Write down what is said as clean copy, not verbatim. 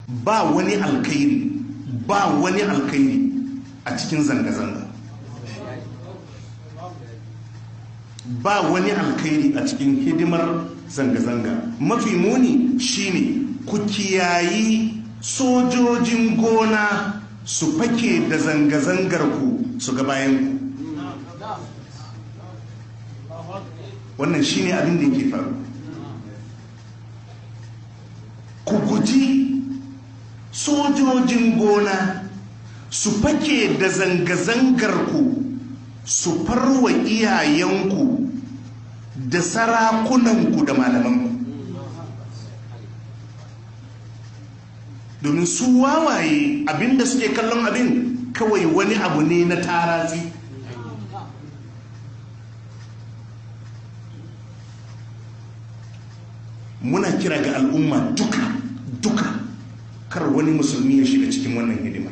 ba wani alkhairi a cikin zanga-zanga, ba wani alkhairi a cikin hidimar zanga-zanga. Mafi muni shine ku kiyayi sojojin gona su fake da zanga-zangar ku su ga bayan ku. Wannan shine abin da yake faru. Ku guji sojojin gona su fake da zanga-zangar ku su farwa iyayenku da sarakunanku da malamanku, domin su wawaye abinda suke kallon abin kawai wani abu ne na taratsi. Muna kira ga al'umma duka kar wani musulmi ya shiga cikin wannan hidima.